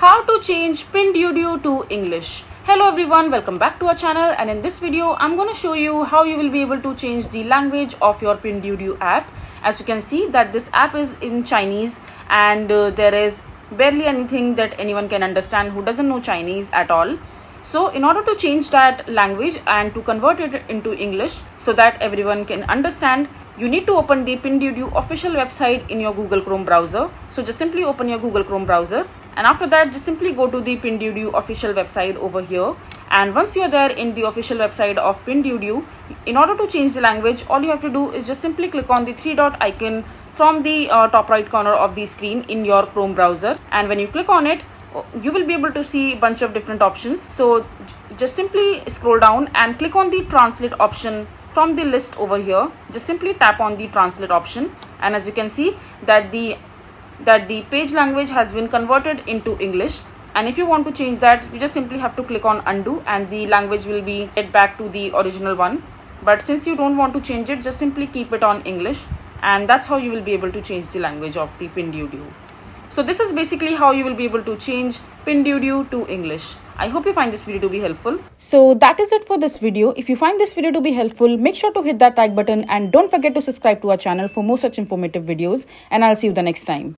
How to change Pinduoduo to English. Hello everyone, welcome back to our channel, and in this video I'm going to show you how you will be able to change the language of your Pinduoduo app. As you can see that this app is in Chinese and there is barely anything that anyone can understand who doesn't know Chinese at all. So in order to change that language and to convert it into English so that everyone can understand, you need to open the Pinduoduo official website in your Google Chrome browser. So just simply open your Google Chrome browser, and after that just simply go to the Pinduoduo official website over here. And once you're there in the official website of Pinduoduo, in order to change the language, all you have to do is just simply click on the three dot icon from the top right corner of the screen in your Chrome browser. And when you click on it, you will be able to see a bunch of different options. So just simply scroll down and click on the translate option from the list over here. Just simply tap on the translate option, and as you can see that the page language has been converted into English. And if you want to change that, you just simply have to click on undo and the language will be get back to the original one. But since you don't want to change it, just simply keep it on English, and that's how you will be able to change the language of the Pinduoduo. So this is basically how you will be able to change Pinduoduo to English. I hope you find this video to be helpful. So that is it for this video. If you find this video to be helpful, make sure to hit that like button and don't forget to subscribe to our channel for more such informative videos, and I'll see you the next time.